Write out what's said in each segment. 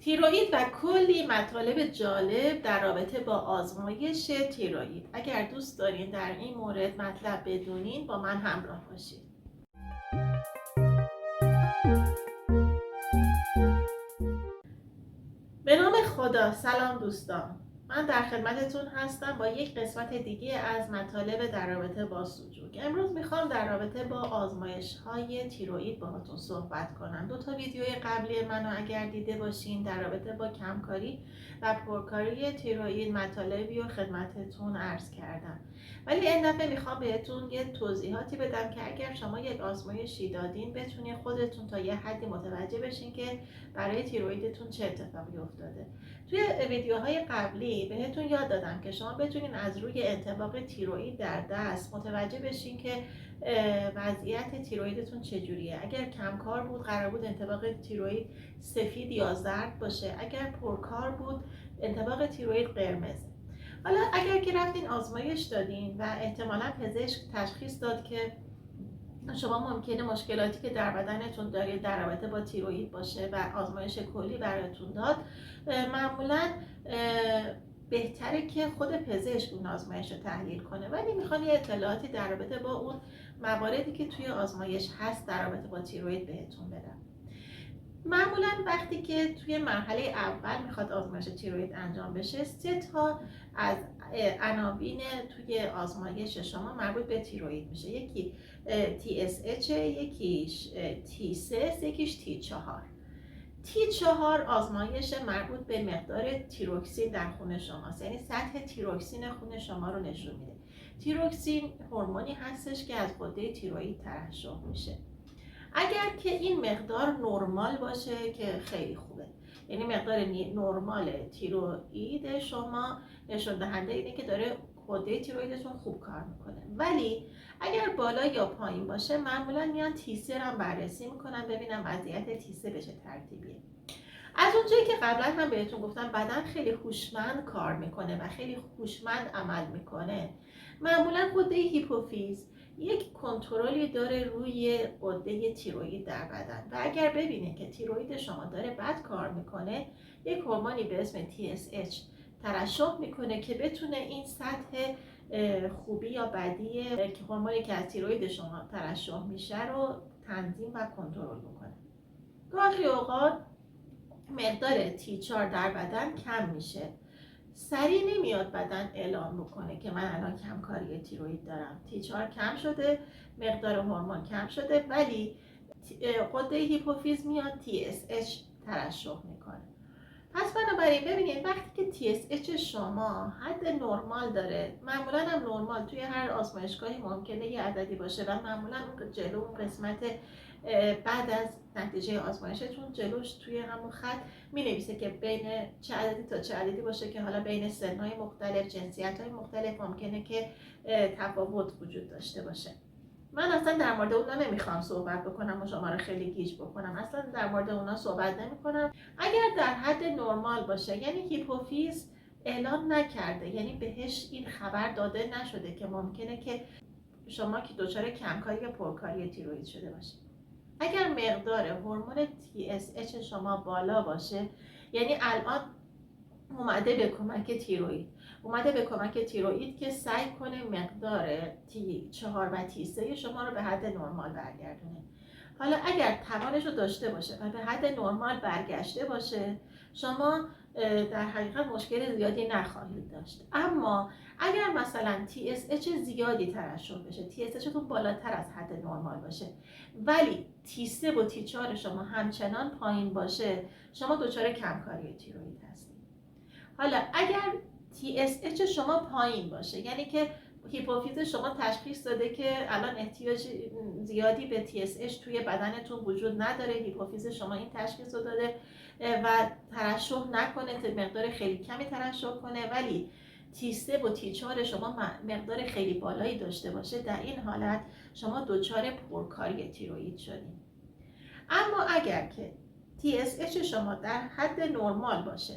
تیروئید و کلی مطالب جالب در رابطه با آزمایش تیروئید. اگر دوست دارین در این مورد مطلب بدونین با من همراه باشید. به نام خدا. سلام دوستان، من در خدمتتون هستم با یک قسمت دیگه از مطالب در رابطه با سوجوک. امروز میخوام در رابطه با آزمایش های تیروئید باهاتون صحبت کنم. 2 ویدیوی قبلی منو اگر دیده باشین در رابطه با کمکاری و پرکاری تیروئید مطالبی رو خدمتتون عرض کردم، ولی این دفعه میخوام بهتون یه توضیحاتی بدم که اگر شما یک آزمایشی دادین بتونین خودتون تا یه حدی متوجه بشین که برای تیروئیدتون چه اتفاقی افتاده. توی ویدیوهای قبلی بهتون یاد دادم که شما بتونین از روی انطباق تیروئید در دست متوجه بشین که وضعیت تیروئیدتون چجوریه. اگر کمکار بود قرار بود انطباق تیروئید سفید یا زرد باشه، اگر پرکار بود انطباق تیروئید قرمز. حالا اگر که رفتین آزمایش دادین و احتمالاً پزشک تشخیص داد که شما ممکنه مشکلاتی که در بدنتون دارید در رابطه با تیروئید باشه و آزمایش کلی براتون داد، معمولاً بهتره که خود پزشک اون آزمایش رو تحلیل کنه، ولی میخوام یه اطلاعاتی در رابطه با اون مواردی که توی آزمایش هست در رابطه با تیروئید بهتون بدم. معمولا وقتی که توی مرحله اول میخواد آزمایش تیروئید انجام بشه، 3 تا از عناوین توی آزمایش شما مربوط به تیروئید میشه. یکی TSH، یکیش T3، یکیش T4. T4 آزمایش مربوط به مقدار تیروکسین در خون شماست، یعنی سطح تیروکسین خون شما رو نشون میده. تیروکسین هورمونی هستش که از غده تیروئید ترشح میشه. اگر که این مقدار نرمال باشه که خیلی خوبه، یعنی مقدار نرمال تیروئید شما نشون دهنده اینه که داره غده تیروئیدتون خوب کار میکنه. ولی اگر بالا یا پایین باشه معمولا میان T3 هم بررسی میکنن ببینن وضعیت T3 به چه ترتیبیه. از اونجایی که قبلا هم بهتون گفتم بدن خیلی هوشمند کار میکنه و خیلی هوشمند عمل میکنه، معمولا غده هیپوفیز یک کنترلی داره روی غده تیروئید در بدن و اگر ببینه که تیروئید شما داره بد کار میکنه، یک هورمونی به اسم TSH ترشح میکنه که بتونه این سطح خوبی یا بدی که هورمونی که از تیروئید شما ترشح میشه رو تنظیم و کنترل میکنه. گاهی اوقات مقدار T4 در بدن کم میشه، سریع نمیاد بدن اعلام بکنه که من الان کمکاری تیروئید دارم، T4 کم شده، مقدار هورمون کم شده، ولی غده هیپوفیز میاد TSH ترشح میکنه. پس بنابراین ببینید وقتی که TSH شما حد نرمال داره، معمولا هم نرمال توی هر آزمایشگاهی ممکنه یه عددی باشه و معمولا جلو اون قسمت بعد از نتیجه آزمایشتون جلوش توی همون خط می نویسه که بین چه عددی تا چه عددی باشه که حالا بین سن‌های مختلف، جنسیت‌های مختلف ممکنه که تفاوت وجود داشته باشه. من اصلا در مورد اونا نمیخوام صحبت بکنم و شما رو خیلی گیج بکنم، اصلا در مورد اونا صحبت نمیکنم. اگر در حد نرمال باشه یعنی هیپوفیز اعلام نکرده، یعنی بهش این خبر داده نشده که ممکنه که شما که دچار کمکاری یا پرکاری تیروئید شده باشید. اگر مقدار هورمون TSH شما بالا باشه، یعنی الان اومده به کمک تیروئید که سعی کنه مقدار T4 و T3 شما رو به حد نرمال برگردونه. حالا اگر توانش رو داشته باشه و به حد نرمال برگشته باشه، شما در حقیقت مشکل زیادی نخواهید داشت. اما اگر مثلا TSH زیادی ترشح بشه، TSH تون بالاتر از حد نرمال باشه ولی T3 و T4 شما همچنان پایین باشه، شما دچار کمکاری تیروئید هستید. حالا اگر TSH شما پایین باشه، یعنی که هیپوفیز شما تشخیص داده که الان احتیاج زیادی به TSH توی بدنتون وجود نداره، هیپوفیز شما این تشخیص رو داده و ترشح نکنه، مقدار خیلی کمی ترشح کنه، ولی T3 و T4 شما مقدار خیلی بالایی داشته باشه، در این حالت شما دچار پرکاری تیروئید شدید. اما اگر که TSH شما در حد نرمال باشه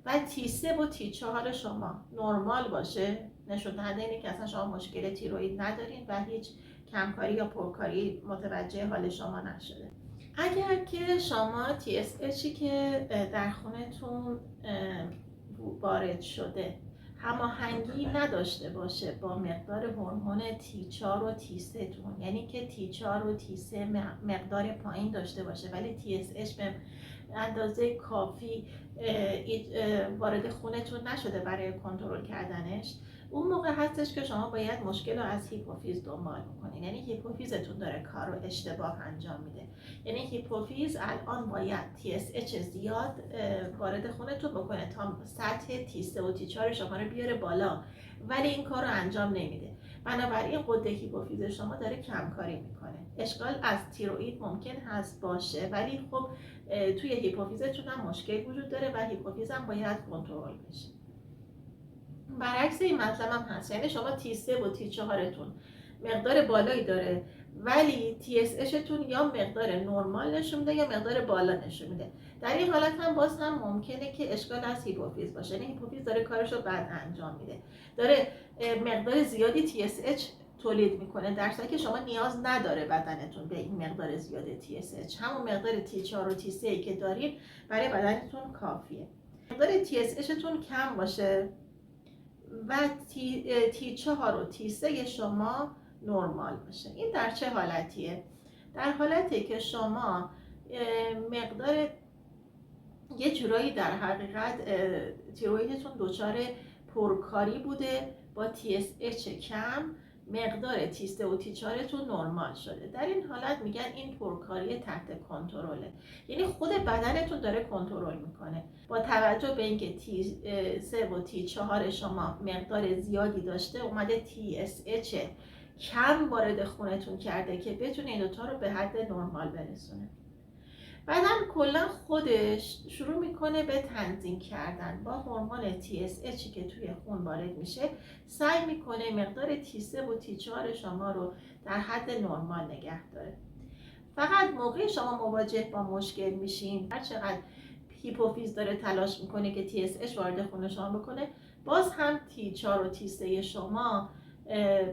و T3 و T4 شما نرمال باشه، نشون دهنده اینه که اصلا شما مشکل تیروئید ندارین و هیچ کمکاری یا پرکاری متوجه حال شما نشده. اگر که شما TSHی که در خونتون وارد شده هماهنگی نداشته باشه با مقدار هورمون T4 و T3 تون، یعنی که T4 و T3 مقدار پایین داشته باشه ولی TSH به اندازه کافی وارد خونتون نشده برای کنترل کردنش، اون موقع هستش که شما باید مشکل رو از هیپوفیز دنبال بکنید. یعنی هیپوفیزتون داره کار رو اشتباه انجام میده. یعنی هیپوفیز الان باید TSH زیاد وارد خونتون بکنه تا سطح T3 و T4 شما رو بیاره بالا، ولی این کار رو انجام نمیده. بنابراین قده هیپوفیز شما داره کمکاری میکنه. اشکال از تیروئید ممکن هست باشه، ولی خب توی هیپوفیزتون هم مشکل وجود داره و هیپوفیز هم باید کنترل بشه. برعکس این مطلب هم هست، یعنی شما T3 و T4 تون مقدار بالایی داره ولی TSH تون یا مقدار نرمال نشون میده یا مقدار بالا نشون میده. در این حالت هم باز هم ممکنه که اشکال از هیپوفیز باشه، یعنی هیپوفیز داره کارش رو بد انجام میده، داره مقدار زیادی TSH تولید میکنه در صورتی که شما نیاز نداره بدنتون به این مقدار زیاد TSH. همون مقدار T4 و T3 که دارید برای بدنتون کافیه. مقدار TSH تون کم باشه و T4 و T3 شما نرمال باشه. این در چه حالتیه؟ در حالتی که شما مقدار یه جورایی در حقیقت تیرویدتون دچار پرکاری بوده با TSH کم، مقدار T3 و T4 تون نرمال شده. در این حالت میگن این پرکاری تحت کنترله، یعنی خود بدنتون داره کنترل میکنه. با توجه به اینکه T3 و T4 شما مقدار زیادی داشته، اومده TSH کم وارد خونتون کرده که بتونه این دوتا رو به حد نرمال برسونه. بدن کلا خودش شروع میکنه به تنظیم کردن با هورمون TSH که توی خون وارد میشه، سعی میکنه مقدار T3 و T4 شما رو در حد نرمال نگه داره. فقط موقع شما مواجه با مشکل میشین، هر چقدر هیپوفیز داره تلاش میکنه که TSH وارد خون شما بکنه، باز هم T4 و T3 شما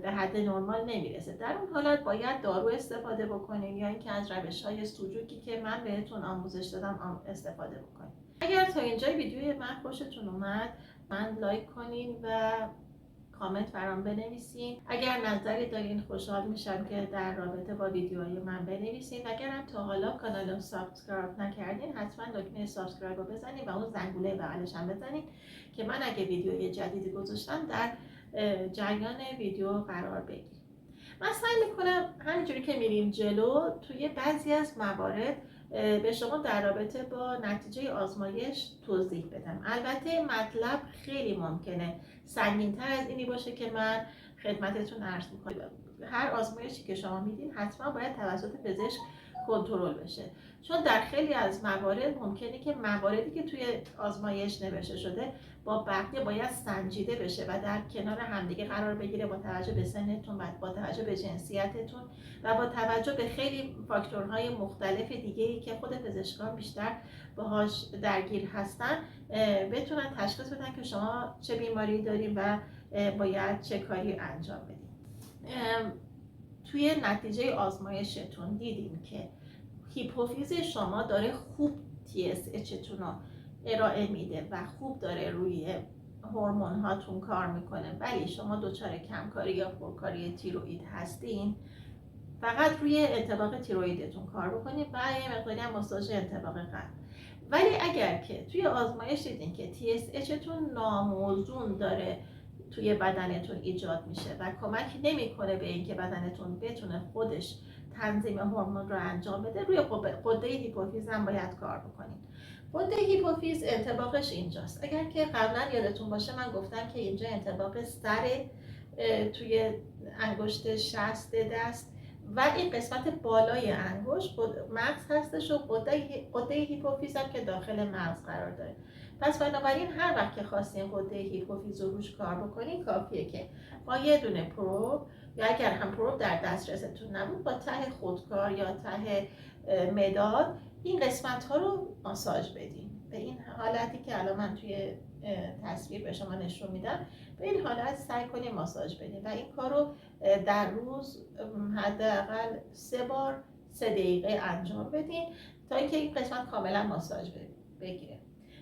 به حد نرمال نمیرسه. در اون حالت باید دارو استفاده بکنیم یا اینکه از روش‌های سوجوکی که من بهتون آموزش دادم استفاده بکنیم. اگر تا اینجای ویدیوی من خوشتون اومد، من لایک کنین و کامنت برام بنویسین. اگر نظری دارین خوشحال میشم که در رابطه با ویدیوهای من بنویسین. اگر هم تا حالا کانال رو سابسکرایب نکردین، حتما دکمه سابسکرایب رو بزنین و اون زنگوله بغلش هم بزنین که من اگه ویدیوی جدیدی گذاشتم در جریان ویدیو قرار بگیریم. من سعی میکنم همینجوری که میریم جلو توی بعضی از موارد به شما در رابطه با نتیجه آزمایش توضیح بدم. البته مطلب خیلی ممکنه سنگین‌تر از اینی باشه که من خدمتتون عرض میکنم. هر آزمایشی که شما میدین حتما باید توسط پزشک کنترل بشه، چون در خیلی از موارد ممکنه که مواردی که توی آزمایش نوشته شده با بقیه باید سنجیده بشه و در کنار همدیگه قرار بگیره با توجه به سنتون و با توجه به جنسیتتون و با توجه به خیلی فاکتورهای مختلف دیگه‌ای که خود پزشکان بیشتر باهاش درگیر هستن بتونن تشخیص بدن که شما چه بیماری دارین و باید چه کاری انجام بدین. توی نتیجه آزمایشتون دیدین که هیپوفیز شما داره خوب TSH تون رو ارائه میده و خوب داره روی هورمون هاتون کار میکنه، ولی شما دچار کمکاری یا پرکاری تیروئید هستین. فقط روی انطباق تیروئیدتون کار بکنید و یه مقداری هم ماساژ انطباق قلب. ولی اگر که توی آزمایش دیدین که TSH تون ناموزون داره توی بدنتون ایجاد میشه و کمک نمیکنه به اینکه بدنتون بتونه خودش تنظیم هورمون رو انجام بده، روی غده هیپوفیز هم باید کار بکنید. غده هیپوفیز انطباقش اینجاست. اگر که قبلا یادتون باشه من گفتم که اینجا انطباق سر توی انگشت شست دست و این قسمت بالای انگشت مغز هستش و غده هیپوفیز هم که داخل مغز قرار داره. پس بنابراین هر وقت که خواستین غده هیپوفیز رو روش کار بکنین، کافیه که با یه دونه پروب یا اگر هم پروب در دسترستون نبود با ته خودکار یا ته مداد این قسمت ها رو ماساژ بدین. به این حالتی که الان من توی تصویر به شما نشون میدم، به این حالت سعی کنید ماساژ بدین و این کار رو در روز حداقل 3 بار 3 دقیقه انجام بدین تا اینکه این قسمت کاملا ماساژ بگیره.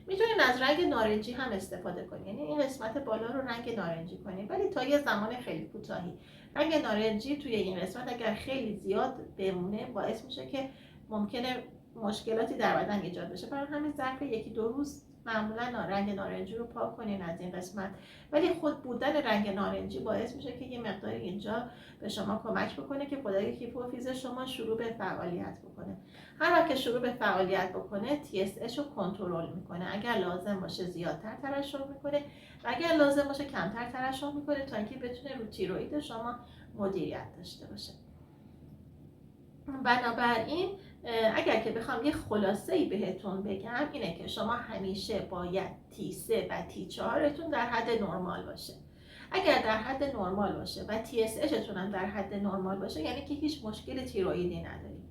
میتونید از رنگ نارنجی هم استفاده کنید، یعنی این قسمت بالا رو رنگ نارنجی کنید، ولی تا یه زمان خیلی کوتاهی. رنگ نارنجی توی این قسمت اگر خیلی زیاد بمونه باعث میشه که ممکنه مشکلاتی در بدن ایجاد بشه. برای همین ظرف 1-2 روز معمولا رنگ نارنجی رو پاک کنین از این قسمت، ولی خود بودن رنگ نارنجی باعث میشه که یه مقدار اینجا به شما کمک بکنه که غدد هیپوفیز شما شروع به فعالیت بکنه. هر وقت که شروع به فعالیت بکنه TSH رو کنترل میکنه، اگر لازم باشه زیادتر ترشح میکنه و اگر لازم باشه کمتر ترشح میکنه تا اینکه بتونه رو تیروئید شما مدیریت داشته باشه. بنابراین اگر که بخوام یه خلاصه‌ای بهتون بگم اینه که شما همیشه باید T3 و T4تون در حد نرمال باشه. اگر در حد نرمال باشه و TSHتون هم در حد نرمال باشه یعنی که هیچ مشکل تیروئیدی ندارید.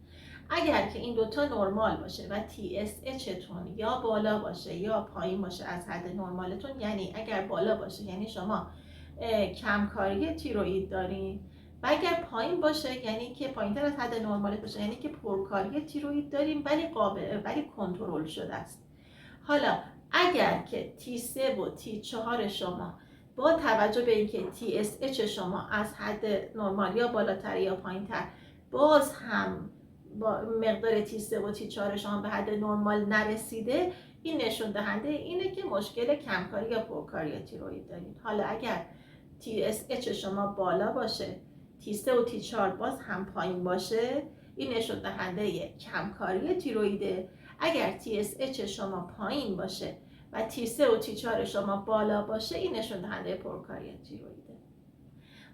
اگر که این دوتا نرمال باشه و TSHتون یا بالا باشه یا پایین باشه از حد نرمالتون، یعنی اگر بالا باشه یعنی شما کمکاری تیروئید دارین و اگر پایین باشه یعنی که پایین‌تر از حد نرمال باشه یعنی که پرکاری تیروئید داریم ولی کنترل شده است. حالا اگر که T3 و T4 شما با توجه به اینکه TSH شما از حد نرمال یا بالاتر یا پایین‌تر باز هم با مقدار T3 و T4 شما به حد نرمال نرسیده، این نشون دهنده اینه که مشکل کمکاری یا پرکاری تیروئید دارید. حالا اگر TSH شما بالا باشه T3 و T4 باز هم پایین باشه، این نشون دهنده کمکاری تیروئیده. اگر TSH شما پایین باشه و T3 و T4 شما بالا باشه، این نشون دهنده پرکاری تیروئیده.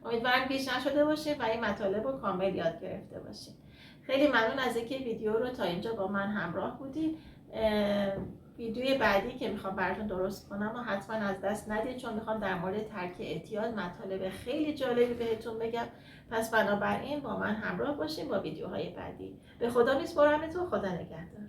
امیدوارم گیج نشده باشه و این مطالب رو کامل یاد گرفته باشید. خیلی ممنون از اینکه ویدیو رو تا اینجا با من همراه بودید. ویدیوی بعدی که میخوام براتون درست کنم و حتما از دست ندید، چون میخوام در مورد ترک اعتیاد مطالب خیلی جالبی بهتون بگم. پس بنابراین با من همراه باشین با ویدیوهای بعدی. به خدا میسپارمتون. خدا نگهدار.